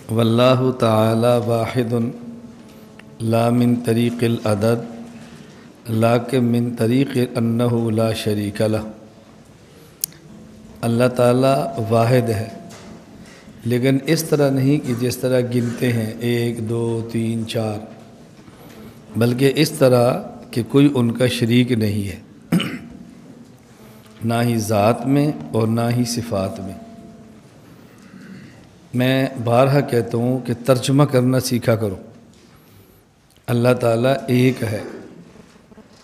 واللہ تعالی واحد لا من طریق العدد لیکن من طریق انہ لا شریک لہ۔ اللہ تعالیٰ واحد ہے، لیکن اس طرح نہیں کہ جس طرح گنتے ہیں 1 2 3 4، بلکہ اس طرح کہ کوئی ان کا شریک نہیں ہے، نہ ہی ذات میں اور نہ ہی صفات میں۔ میں بارہا کہتا ہوں کہ ترجمہ کرنا سیکھا کرو۔ اللہ تعالیٰ ایک ہے،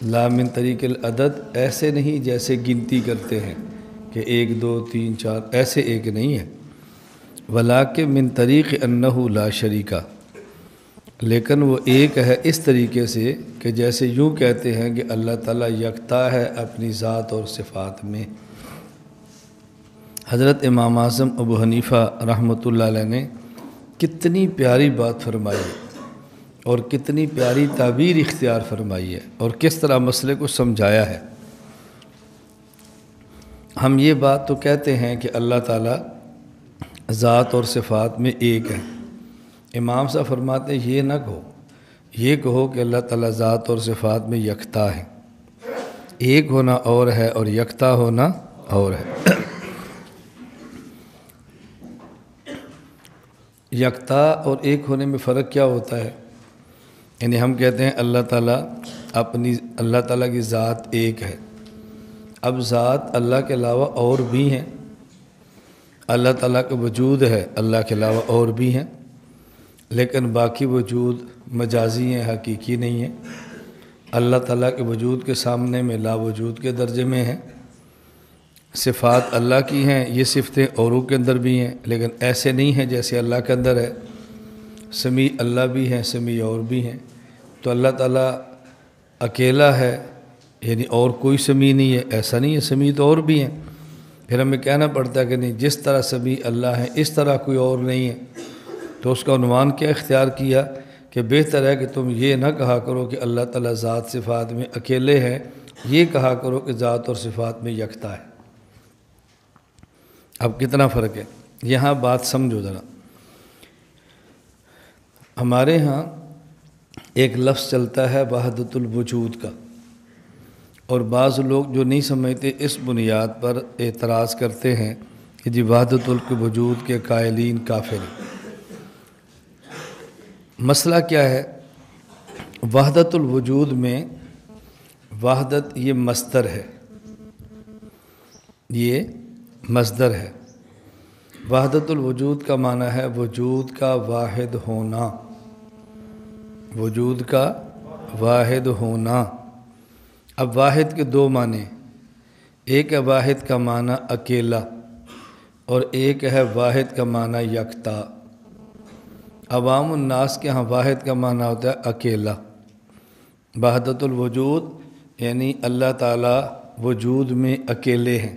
لا من طریق العدد، ایسے نہیں جیسے گنتی کرتے ہیں کہ 1 2 3 4، ایسے ایک نہیں ہے۔ ولیکن من طریق انہ لا شریکہ، لیکن وہ ایک ہے اس طریقے سے کہ جیسے یوں کہتے ہیں کہ اللہ تعالیٰ یکتا ہے اپنی ذات اور صفات میں۔ حضرت امام اعظم ابو حنیفہ رحمۃ اللہ علیہ نے کتنی پیاری بات فرمائی ہے اور کتنی پیاری تعبیر اختیار فرمائی ہے اور کس طرح مسئلے کو سمجھایا ہے۔ ہم یہ بات تو کہتے ہیں کہ اللہ تعالیٰ ذات اور صفات میں ایک ہے۔ امام صاحب فرماتے ہیں یہ نہ کہو، یہ کہو کہ اللہ تعالیٰ ذات اور صفات میں یکتا ہے۔ ایک ہونا اور ہے اور یکتا ہونا اور ہے۔ یکتا اور ایک ہونے میں فرق کیا ہوتا ہے؟ یعنی ہم کہتے ہیں اللہ تعالیٰ کی ذات ایک ہے۔ اب ذات اللہ کے علاوہ اور بھی ہیں، اللہ تعالیٰ کا وجود ہے، اللہ کے علاوہ اور بھی ہیں، لیکن باقی وجود مجازی ہیں، حقیقی نہیں ہیں۔ اللہ تعالیٰ کے وجود کے سامنے میں لا وجود کے درجے میں ہیں۔ صفات اللہ کی ہیں، یہ صفتیں اوروں کے اندر بھی ہیں، لیکن ایسے نہیں ہیں جیسے اللہ کے اندر ہے۔ سمیع اللہ بھی ہیں، سمیع اور بھی ہیں۔ تو اللہ تعالیٰ اکیلا ہے، یعنی اور کوئی سمیع نہیں ہے، ایسا نہیں ہے، سمیع تو اور بھی ہیں۔ پھر ہمیں کہنا پڑتا ہے کہ نہیں، جس طرح سمیع اللہ ہے اس طرح کوئی اور نہیں ہے۔ تو اس کا عنوان کیا اختیار کیا کہ بہتر ہے کہ تم یہ نہ کہا کرو کہ اللہ تعالیٰ ذات صفات میں اکیلے ہیں، یہ کہا کرو کہ ذات اور صفات میں یکتا ہے۔ اب کتنا فرق ہے، یہاں بات سمجھو ذرا۔ ہمارے ہاں ایک لفظ چلتا ہے وحدت الوجود کا، اور بعض لوگ جو نہیں سمجھتے اس بنیاد پر اعتراض کرتے ہیں کہ جی وحدت الوجود کے قائلین کافر ہیں۔ مسئلہ کیا ہے؟ وحدت الوجود میں وحدت یہ مصدر ہے، یہ مصدر ہے۔ وحدت الوجود کا معنی ہے وجود کا واحد ہونا، وجود کا واحد ہونا۔ اب واحد کے دو معنی، ایک ہے واحد کا معنی اکیلا اور ایک ہے واحد کا معنی یکتا۔ عوام الناس کے ہاں واحد کا معنی ہوتا ہے اکیلا۔ وحدت الوجود یعنی اللہ تعالیٰ وجود میں اکیلے ہیں،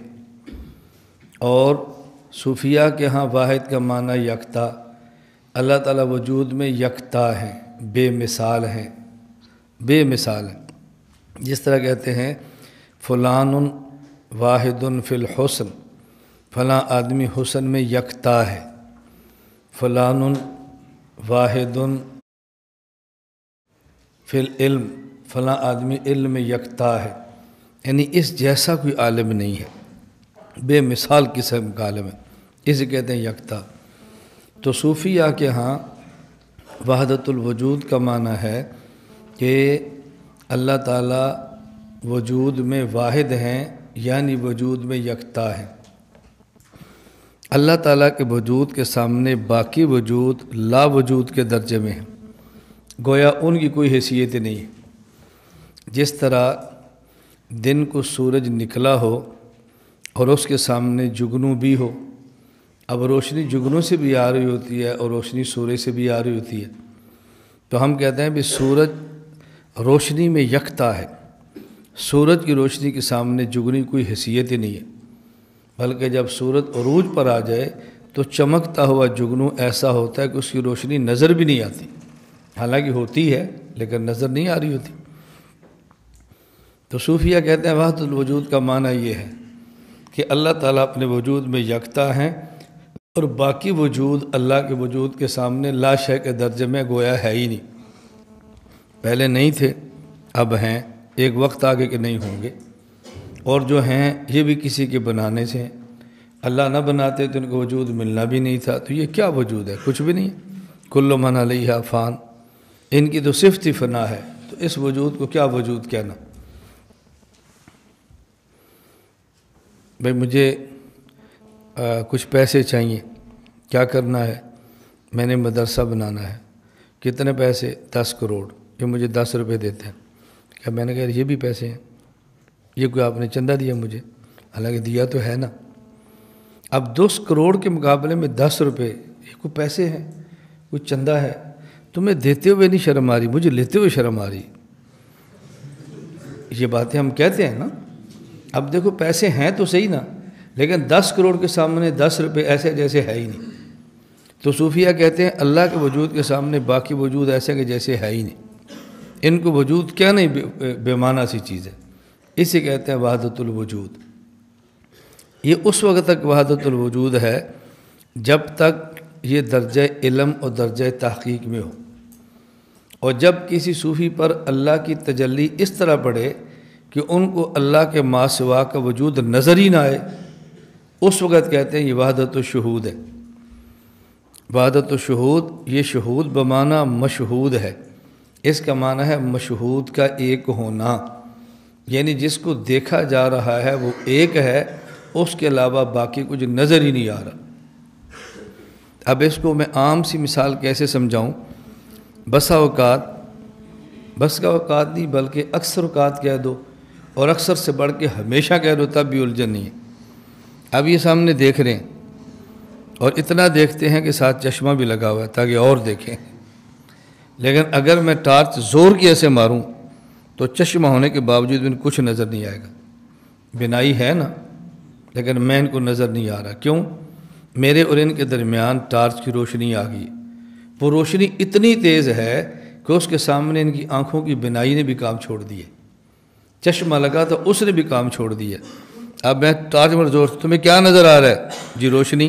اور صوفیہ کے ہاں واحد کا معنی یکتا، اللہ تعالیٰ وجود میں یکتا ہیں، بے مثال ہیں، بے مثال ہیں۔ جس طرح کہتے ہیں فلان واحد فی الحسن، فلاں آدمی حسن میں یکتا ہے۔ فلان واحد فی العلم، فلاں آدمی علم میں یکتا ہے، یعنی اس جیسا کوئی عالم نہیں ہے، بے مثال قسم کا عالم ہے، اسے کہتے ہیں یکتا۔ تو صوفیہ کے ہاں وحدت الوجود کا معنی ہے کہ اللہ تعالیٰ وجود میں واحد ہیں، یعنی وجود میں یکتا ہے۔ اللہ تعالیٰ کے وجود کے سامنے باقی وجود لا وجود کے درجے میں ہیں، گویا ان کی کوئی حیثیت نہیں ہے۔ جس طرح دن کو سورج نکلا ہو اور اس کے سامنے جگنو بھی ہو، اب روشنی جگنوں سے بھی آ رہی ہوتی ہے اور روشنی سورج سے بھی آ رہی ہوتی ہے، تو ہم کہتے ہیں بھی سورج روشنی میں یکتا ہے۔ سورج کی روشنی کے سامنے جگنی کوئی حیثیت ہی نہیں ہے، بلکہ جب سورج عروج پر آ جائے تو چمکتا ہوا جگنو ایسا ہوتا ہے کہ اس کی روشنی نظر بھی نہیں آتی، حالانکہ ہوتی ہے لیکن نظر نہیں آ رہی ہوتی۔ تو صوفیہ کہتے ہیں وحدت الوجود کا معنی یہ ہے کہ اللہ تعالیٰ اپنے وجود میں یکتا ہیں، اور باقی وجود اللہ کے وجود کے سامنے لا شے کے درجے میں گویا ہے ہی نہیں۔ پہلے نہیں تھے، اب ہیں، ایک وقت آگے کہ نہیں ہوں گے، اور جو ہیں یہ بھی کسی کے بنانے سے ہیں۔ اللہ نہ بناتے تو ان کا وجود ملنا بھی نہیں تھا، تو یہ کیا وجود ہے؟ کچھ بھی نہیں ہے۔ کل من علیہا فان، ان کی تو صفت ہی فنا ہے، تو اس وجود کو کیا وجود کہنا؟ بھئی مجھے کچھ پیسے چاہیے، کیا کرنا ہے؟ میں نے مدرسہ بنانا ہے۔ کتنے پیسے؟ 10 کروڑ۔ یہ مجھے 10 روپے دیتے ہیں۔ کیا میں نے کہا یہ بھی پیسے ہیں، یہ کوئی آپ نے چندہ دیا مجھے؟ حالانکہ دیا تو ہے نا۔ اب 10 کروڑ کے مقابلے میں 10 روپے، یہ کوئی پیسے ہیں، کوئی چندہ ہے؟ تمہیں دیتے ہوئے نہیں شرم آ رہی، مجھے لیتے ہوئے شرم آ رہی۔ یہ باتیں ہم کہتے ہیں نا۔ اب دیکھو پیسے ہیں تو صحیح نا، لیکن 10 کروڑ کے سامنے 10 روپے ایسے جیسے ہے ہی نہیں۔ تو صوفیہ کہتے ہیں اللہ کے وجود کے سامنے باقی وجود ایسے کہ جیسے ہے ہی نہیں۔ ان کو وجود کیا نہیں، بے معنی سی چیز ہے۔ اسے کہتے ہیں وحدت الوجود۔ یہ اس وقت تک وحدت الوجود ہے جب تک یہ درجہ علم اور درجہ تحقیق میں ہو، اور جب کسی صوفی پر اللہ کی تجلی اس طرح پڑے کہ ان کو اللہ کے ما سوا کا وجود نظر ہی نہ آئے، اس وقت کہتے ہیں یہ وحدت الشہود ہے۔ وحدت الشہود، یہ شہود بمعنی مشہود ہے۔ اس کا معنی ہے مشہود کا ایک ہونا، یعنی جس کو دیکھا جا رہا ہے وہ ایک ہے، اس کے علاوہ باقی کچھ نظر ہی نہیں آ رہا۔ اب اس کو میں عام سی مثال کیسے سمجھاؤں؟ بس کا اوقات نہیں بلکہ اکثر اوقات کہہ دو، اور اکثر سے بڑھ کے ہمیشہ کہہ دو، تب بھی الجھن نہیں ہے۔ اب یہ سامنے دیکھ رہے ہیں، اور اتنا دیکھتے ہیں کہ ساتھ چشمہ بھی لگا ہوا ہے تاکہ اور دیکھیں، لیکن اگر میں ٹارچ زور کی ایسے ماروں تو چشمہ ہونے کے باوجود بھی کچھ نظر نہیں آئے گا۔ بینائی ہے نا، لیکن میں ان کو نظر نہیں آ رہا۔ کیوں؟ میرے اور ان کے درمیان ٹارچ کی روشنی آ گئی۔ وہ روشنی اتنی تیز ہے کہ اس کے سامنے ان کی آنکھوں کی بینائی نے بھی کام چھوڑ دیے۔ چشمہ لگا تو اس نے بھی کام چھوڑ دیا۔ اب میں ٹارچ مار زور، تمہیں کیا نظر آ رہا ہے؟ جی روشنی۔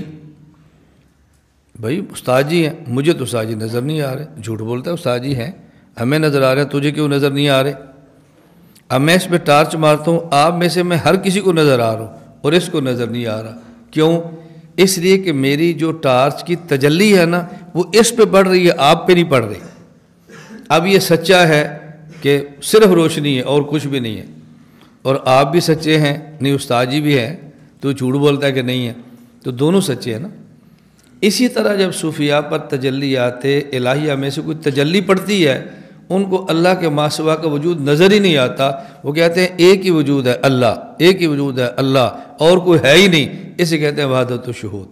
بھائی استاد جی ہیں، مجھے تو استاد جی نظر نہیں آ رہے۔ جھوٹ بولتا ہے، استاد جی ہیں، ہمیں نظر آ رہے ہیں، تجھے کیوں نظر نہیں آ رہے؟ اب میں اس پہ ٹارچ مارتا ہوں، آپ میں سے میں ہر کسی کو نظر آ رہا ہوں اور اس کو نظر نہیں آ رہا۔ کیوں؟ اس لیے کہ میری جو ٹارچ کی تجلی ہے نا وہ اس پہ پڑ رہی ہے، آپ پہ نہیں پڑ رہی۔ اب یہ سچا ہے کہ صرف روشنی ہے اور کچھ بھی نہیں ہے، اور آپ بھی سچے ہیں، نہیں استاد جی بھی ہیں، تو جھوٹ بولتا ہے کہ نہیں ہے، تو دونوں سچے ہیں نا۔ اسی طرح جب صوفیاء پر تجلیات الہیہ میں سے کوئی تجلی پڑتی ہے، ان کو اللہ کے ما سوا کا وجود نظر ہی نہیں آتا، وہ کہتے ہیں ایک ہی وجود ہے اللہ، ایک ہی وجود ہے اللہ، اور کوئی ہے ہی نہیں۔ اسے کہتے ہیں وحدت الشہود۔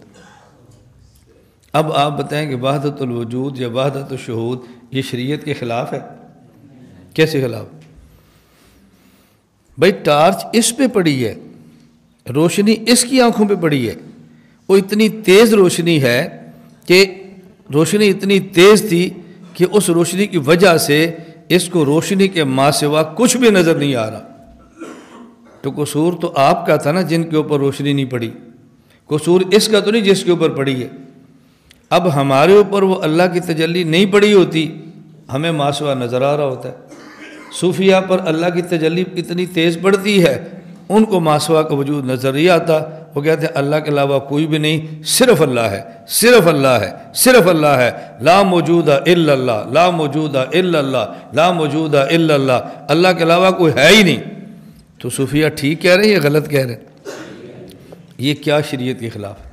اب آپ بتائیں کہ وحدت الوجود یا وحدت الشہود یہ شریعت کے خلاف ہے؟ کیسے خلاف؟ بھائی ٹارچ اس پہ پڑی ہے، روشنی اس کی آنکھوں پہ پڑی ہے، وہ اتنی تیز روشنی ہے کہ روشنی اتنی تیز تھی کہ اس روشنی کی وجہ سے اس کو روشنی کے ما سوا کچھ بھی نظر نہیں آ رہا۔ تو قصور تو آپ کا تھا نا جن کے اوپر روشنی نہیں پڑی، قصور اس کا تو نہیں جس کے اوپر پڑی ہے۔ اب ہمارے اوپر وہ اللہ کی تجلی نہیں پڑی ہوتی، ہمیں ما سوا نظر آ رہا ہوتا ہے۔ صوفیاء پر اللہ کی تجلی اتنی تیز پڑتی ہے، ان کو ما سوا کا وجود نظر نہیں آتا، وہ کہتے ہیں اللہ کے علاوہ کوئی بھی نہیں، صرف اللہ ہے، صرف اللہ ہے، صرف اللہ ہے، لا موجود الا اللہ، لا موجود الا اللہ، لا موجود الا اللہ، اللہ کے علاوہ کوئی ہے ہی نہیں۔ تو صوفیاء ٹھیک کہہ رہے ہیں یا غلط کہہ رہے ہیں؟ یہ کیا شریعت کے خلاف ہے؟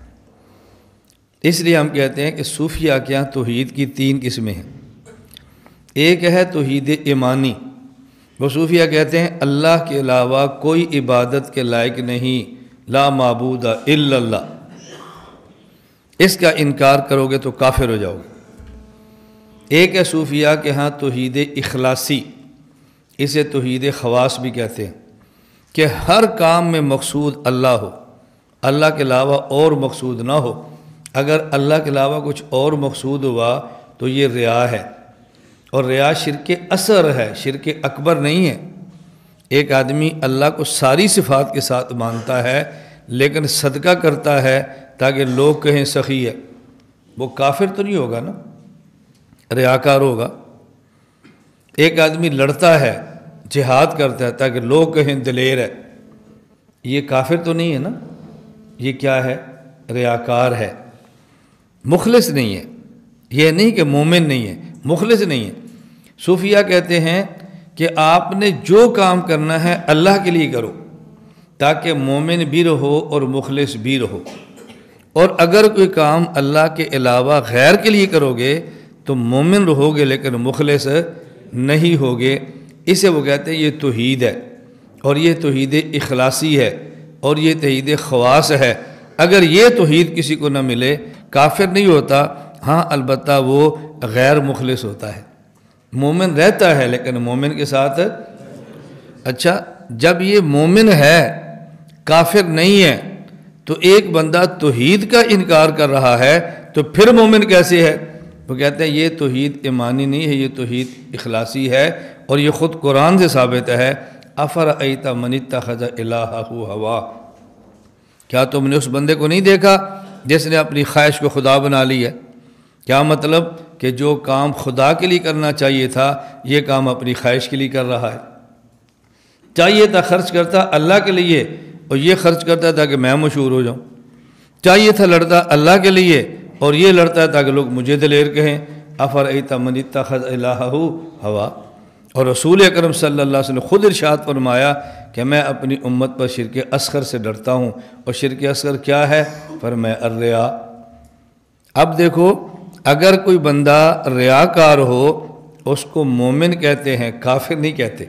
اس لیے ہم کہتے ہیں کہ صوفیاء کے یہاں توحید کی 3 قسمیں ہیں۔ ایک ہے توحید ایمانی، وہ صوفیاء کہتے ہیں اللہ کے علاوہ کوئی عبادت کے لائق نہیں، لا معبود الا اللہ۔ اس کا انکار کرو گے تو کافر ہو جاؤ گے۔ ایک ہے صوفیاء کے ہاں توحید اخلاصی، اسے توحید خواص بھی کہتے ہیں، کہ ہر کام میں مقصود اللہ ہو، اللہ کے علاوہ اور مقصود نہ ہو۔ اگر اللہ کے علاوہ کچھ اور مقصود ہوا تو یہ ریا ہے، اور ریا شرک اصغر ہے، شرک اکبر نہیں ہے۔ ایک آدمی اللہ کو ساری صفات کے ساتھ مانتا ہے لیکن صدقہ کرتا ہے تاکہ لوگ کہیں سخی ہے، وہ کافر تو نہیں ہوگا نا، ریاکار ہوگا۔ ایک آدمی لڑتا ہے، جہاد کرتا ہے تاکہ لوگ کہیں دلیر ہے، یہ کافر تو نہیں ہے نا، یہ کیا ہے؟ ریاکار ہے، مخلص نہیں ہے۔ یہ نہیں کہ مومن نہیں ہے، مخلص نہیں ہے۔ صوفیہ کہتے ہیں کہ آپ نے جو کام کرنا ہے اللہ کے لیے کرو، تاکہ مومن بھی رہو اور مخلص بھی رہو، اور اگر کوئی کام اللہ کے علاوہ غیر کے لیے کرو گے تو مومن رہو گے لیکن مخلص نہیں ہوگے۔ اسے وہ کہتے ہیں یہ توحید ہے، اور یہ توحید اخلاصی ہے، اور یہ توحید خواص ہے۔ اگر یہ توحید کسی کو نہ ملے کافر نہیں ہوتا، ہاں البتہ وہ غیر مخلص ہوتا ہے، مومن رہتا ہے لیکن مومن کے ساتھ۔ اچھا، جب یہ مومن ہے کافر نہیں ہے تو ایک بندہ توحید کا انکار کر رہا ہے تو پھر مومن کیسے ہے؟ وہ کہتے ہیں یہ توحید ایمانی نہیں ہے، یہ توحید اخلاصی ہے، اور یہ خود قرآن سے ثابت ہے۔ افرأیت من اتخذ الہہ ہوا، کیا تم نے اس بندے کو نہیں دیکھا جس نے اپنی خواہش کو خدا بنا لی ہے؟ کیا مطلب کہ جو کام خدا کے لیے کرنا چاہیے تھا یہ کام اپنی خواہش کے لیے کر رہا ہے۔ چاہیے تھا خرچ کرتا اللہ کے لیے اور یہ خرچ کرتا تھا کہ میں مشہور ہو جاؤں، چاہیے تھا لڑتا اللہ کے لیے اور یہ لڑتا ہے تاکہ لوگ مجھے دلیر کہیں۔ افرأیت من اتخذ الہہ ہوا، اور رسول اکرم صلی اللہ علیہ وسلم خود ارشاد فرمایا کہ میں اپنی امت پر شرک اصغر سے ڈرتا ہوں، اور شرک اصغر کیا ہے؟ فرمایا الریا۔ اب دیکھو، اگر کوئی بندہ ریاکار ہو اس کو مومن کہتے ہیں، کافر نہیں کہتے۔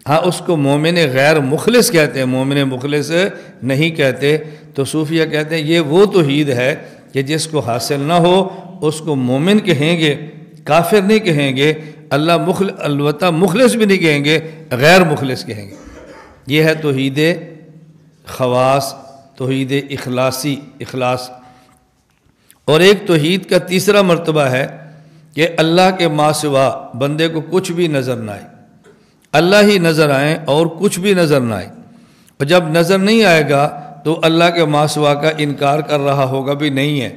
ہاں اس کو مومن غیر مخلص کہتے ہیں، مومن مخلص نہیں کہتے۔ تو صوفیہ کہتے ہیں یہ وہ توحید ہے کہ جس کو حاصل نہ ہو اس کو مومن کہیں گے، کافر نہیں کہیں گے، البتہ مخلص بھی نہیں کہیں گے، غیر مخلص کہیں گے۔ یہ ہے توحید خواص، توحید اخلاص۔ اور ایک توحید کا تیسرا مرتبہ ہے کہ اللہ کے ما سوا بندے کو کچھ بھی نظر نہ آئے، اللہ ہی نظر آئیں اور کچھ بھی نظر نہ آئے۔ اور جب نظر نہیں آئے گا تو اللہ کے ما سوا کا انکار کر رہا ہوگا بھی نہیں ہے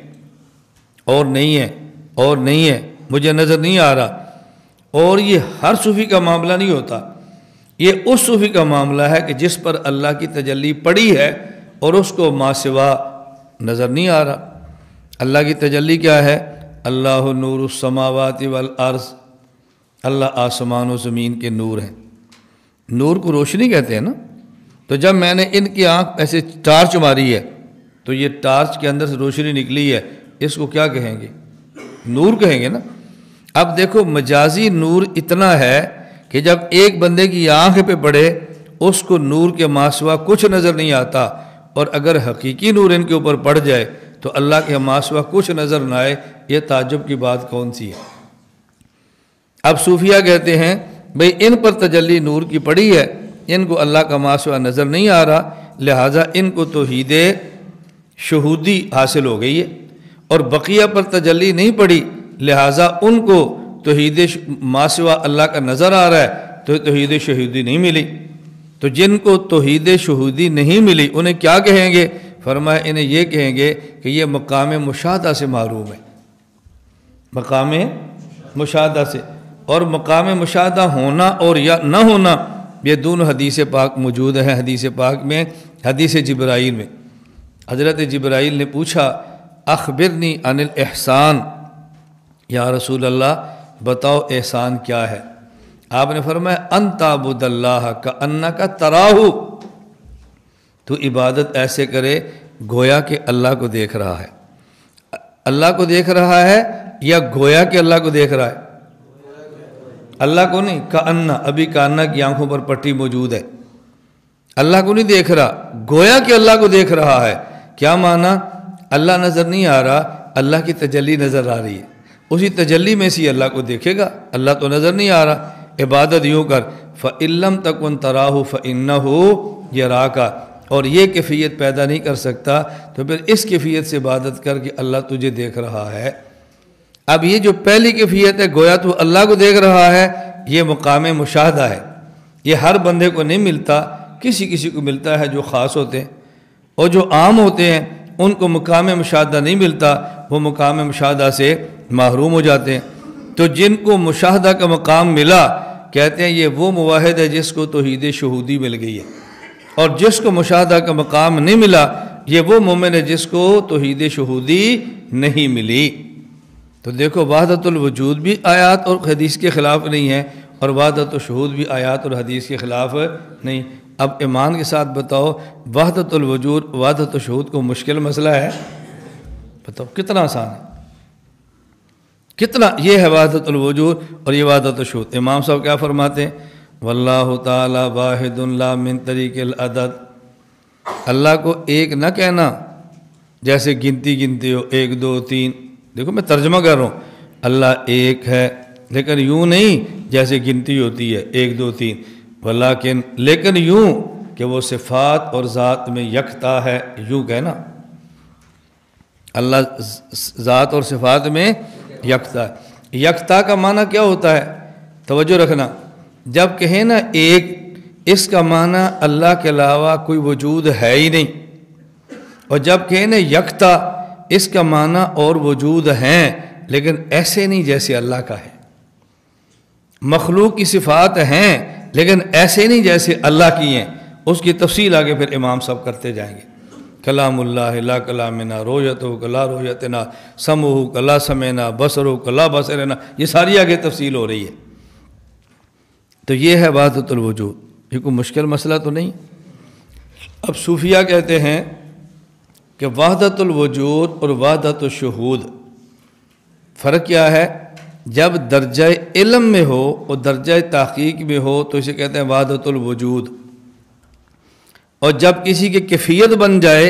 اور نہیں ہے اور نہیں ہے، مجھے نظر نہیں آ رہا۔ اور یہ ہر صوفی کا معاملہ نہیں ہوتا، یہ اس صوفی کا معاملہ ہے کہ جس پر اللہ کی تجلی پڑی ہے اور اس کو ما سوا نظر نہیں آ رہا۔ اللہ کی تجلی کیا ہے؟ اللہ نور السماوات والارض، اللہ آسمان و زمین کے نور ہیں۔ نور کو روشنی کہتے ہیں نا، تو جب میں نے ان کی آنکھ ایسے ٹارچ ماری ہے تو یہ ٹارچ کے اندر سے روشنی نکلی ہے، اس کو کیا کہیں گے؟ نور کہیں گے نا۔ اب دیکھو مجازی نور اتنا ہے کہ جب ایک بندے کی آنکھ پہ پڑے اس کو نور کے ماسوا کچھ نظر نہیں آتا، اور اگر حقیقی نور ان کے اوپر پڑ جائے تو اللہ کے ماسوا کچھ نظر نہ آئے، یہ تعجب کی بات کون سی ہے؟ اب صوفیہ کہتے ہیں بھئی ان پر تجلی نور کی پڑی ہے، ان کو اللہ کا ماسوا نظر نہیں آ رہا، لہٰذا ان کو توحید شہودی حاصل ہو گئی ہے، اور بقیہ پر تجلی نہیں پڑی لہٰذا ان کو توحید ماسوا اللہ کا نظر آ رہا ہے تو توحید شہودی نہیں ملی۔ تو جن کو توحید شہودی نہیں ملی انہیں کیا کہیں گے؟ فرمایا انہیں یہ کہیں گے کہ یہ مقام مشاہدہ سے محروم ہے، مقام مشاہدہ سے۔ اور مقام مشاہدہ ہونا اور یا نہ ہونا یہ دونوں حدیث پاک موجود ہیں۔ حدیث پاک میں، حدیث جبرائیل میں حضرت جبرائیل نے پوچھا اخبرنی عن الاحسان، یا رسول اللہ بتاؤ احسان کیا ہے؟ آپ نے فرمایا ان تعبد اللہ کأنک تراہ، تو عبادت ایسے کرے گویا کہ اللہ کو دیکھ رہا ہے۔ اللہ کو دیکھ رہا ہے یا گویا کہ اللہ کو دیکھ رہا ہے؟ اللہ کو نہیں، کأن، ابھی کأن کی آنکھوں پر پٹی موجود ہے، اللہ کو نہیں دیکھ رہا، گویا کہ اللہ کو دیکھ رہا ہے۔ کیا معنی؟ اللہ نظر نہیں آ رہا، اللہ کی تجلی نظر آ رہی ہے، اسی تجلی میں سے اللہ کو دیکھے گا، اللہ تو نظر نہیں آ رہا۔ عبادت یوں کر فَإِن لَمْ تَكُنْ تَرَاهُ فَإِنَّهُ يَرَاكَ، اور یہ کیفیت پیدا نہیں کر سکتا تو پھر اس کیفیت سے عبادت کر کہ اللہ تجھے دیکھ رہا ہے۔ اب یہ جو پہلی کیفیت ہے گویا تو اللہ کو دیکھ رہا ہے، یہ مقام مشاہدہ ہے، یہ ہر بندے کو نہیں ملتا، کسی کسی کو ملتا ہے جو خاص ہوتے ہیں، اور جو عام ہوتے ہیں ان کو مقام مشاہدہ نہیں ملتا، وہ مقام مشاہدہ سے محروم ہو جاتے ہیں۔ تو جن کو مشاہدہ کا مقام ملا کہتے ہیں یہ وہ موحد ہے جس کو توحید شہودی مل گئی ہے، اور جس کو مشاہدہ کا مقام نہیں ملا یہ وہ مومن ہے جس کو توحید شہودی نہیں ملی۔ تو دیکھو وحدت الوجود بھی آیات اور حدیث کے خلاف نہیں ہے، اور وحدت الشہود بھی آیات اور حدیث کے خلاف نہیں۔ اب ایمان کے ساتھ بتاؤ وحدت الوجود وحدت الشہود کو مشکل مسئلہ ہے؟ بتاؤ کتنا آسان ہے، کتنا یہ ہے وحدت الوجود اور یہ وحدت الشہود۔ امام صاحب کیا فرماتے ہیں؟ واللہ تعالی واحد لا من طریق العدد، اللہ کو ایک نہ کہنا جیسے گنتی ہو 1 2 3، دیکھو میں ترجمہ کر رہا ہوں، اللہ ایک ہے لیکن یوں نہیں جیسے گنتی ہوتی ہے 1 2 3، ولیکن لیکن یوں کہ وہ صفات اور ذات میں یکتا ہے، یوں کہنا اللہ ذات اور صفات میں یکتا ہے۔ یکتا کا معنی کیا ہوتا ہے؟ توجہ رکھنا، جب کہیں نا ایک، اس کا معنی اللہ کے علاوہ کوئی وجود ہے ہی نہیں، اور جب کہیں نا یکتا اس کا معنی اور وجود ہیں لیکن ایسے نہیں جیسے اللہ کا ہے۔ مخلوق کی صفات ہیں لیکن ایسے نہیں جیسے اللہ کی ہیں، اس کی تفصیل آگے پھر امام صاحب کرتے جائیں گے۔ کلام اللہ لا کلامنا، رویتہ کلا رویتنا، سمعہ کلا سمعنا، بصرہ کلا بصرنا، یہ ساری آگے تفصیل ہو رہی ہے۔ تو یہ ہے وحدت الوجود، یہ کوئی مشکل مسئلہ تو نہیں۔ اب صوفیہ کہتے ہیں کہ وحدت الوجود اور وحدت الشہود فرق کیا ہے؟ جب درجہ علم میں ہو اور درجہ تحقیق میں ہو تو اسے کہتے ہیں وحدت الوجود، اور جب کسی کی کیفیت بن جائے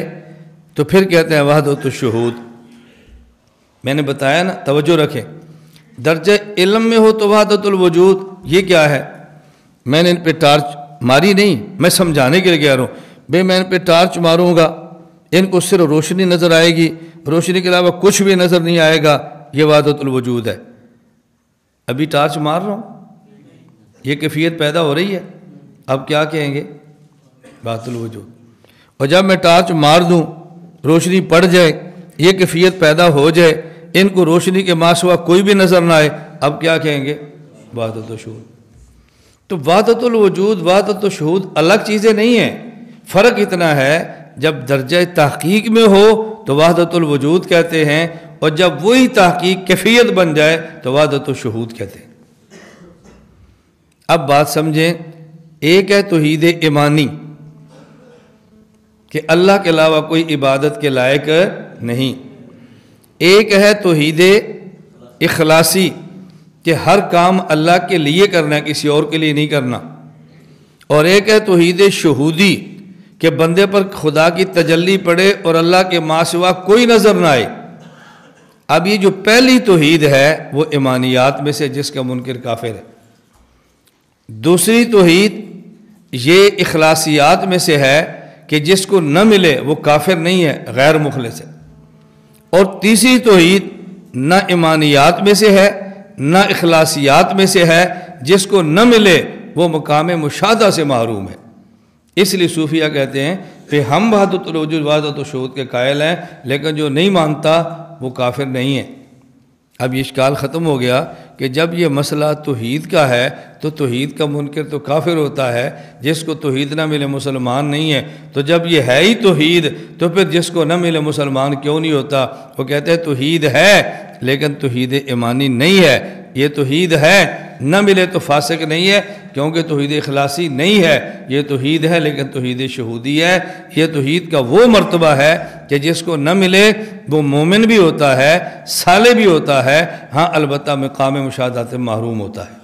تو پھر کہتے ہیں وحدت الشہود۔ میں نے بتایا نا، توجہ رکھیں، درجہ علم میں ہو تو وحدت الوجود، یہ کیا ہے؟ میں نے ان پہ ٹارچ ماری نہیں، میں سمجھانے کے لیے کہہ رہا ہوں، میں ان پہ ٹارچ ماروں گا ان کو صرف روشنی نظر آئے گی، روشنی کے علاوہ کچھ بھی نظر نہیں آئے گا، یہ وحدت الوجود ہے۔ ابھی ٹارچ مار رہا ہوں، یہ کیفیت پیدا ہو رہی ہے، اب کیا کہیں گے؟ وحدت الوجود۔ اور جب میں ٹارچ مار دوں، روشنی پڑ جائے، یہ کیفیت پیدا ہو جائے، ان کو روشنی کے ماں سوا کوئی بھی نظر نہ آئے، اب کیا کہیں گے؟ وحدت الشہود۔ تو وحدت الوجود وحدت الشہود الگ چیزیں نہیں ہیں، فرق اتنا ہے جب درجہ تحقیق میں ہو تو وحدت الوجود کہتے ہیں، اور جب وہی تحقیق کیفیت بن جائے تو وحدت الشہود کہتے ہیں۔ اب بات سمجھیں، ایک ہے توحید ایمانی کہ اللہ کے علاوہ کوئی عبادت کے لائق نہیں، ایک ہے توحید اخلاصی کہ ہر کام اللہ کے لیے کرنا ہے، کسی اور کے لیے نہیں کرنا، اور ایک ہے توحید شہودی کہ بندے پر خدا کی تجلی پڑے اور اللہ کے ماں سوا کوئی نظر نہ آئے۔ اب یہ جو پہلی توحید ہے وہ ایمانیات میں سے جس کا منکر کافر ہے، دوسری توحید یہ اخلاصیات میں سے ہے کہ جس کو نہ ملے وہ کافر نہیں ہے، غیر مخلص ہے، اور تیسری توحید نہ ایمانیات میں سے ہے نہ اخلاصیات میں سے ہے، جس کو نہ ملے وہ مقام مشاہدہ سے محروم ہے۔ اس لیے صوفیہ کہتے ہیں کہ ہم وحدت الوجود وحدت الشہود کے قائل ہیں، لیکن جو نہیں مانتا وہ کافر نہیں ہے۔ اب یہ اشکال ختم ہو گیا کہ جب یہ مسئلہ توحید کا ہے تو توحید کا منکر تو کافر ہوتا ہے، جس کو توحید نہ ملے مسلمان نہیں ہے، تو جب یہ ہے ہی توحید تو پھر جس کو نہ ملے مسلمان کیوں نہیں ہوتا؟ وہ کہتے ہیں توحید ہے لیکن توحید ایمانی نہیں ہے، یہ توحید ہے نہ ملے تو فاسق نہیں ہے کیونکہ توحید اخلاصی نہیں ہے، یہ توحید ہے لیکن توحید شہودی ہے۔ یہ توحید کا وہ مرتبہ ہے کہ جس کو نہ ملے وہ مومن بھی ہوتا ہے، صالح بھی ہوتا ہے، ہاں البتہ مقام مشاہدہ سے محروم ہوتا ہے۔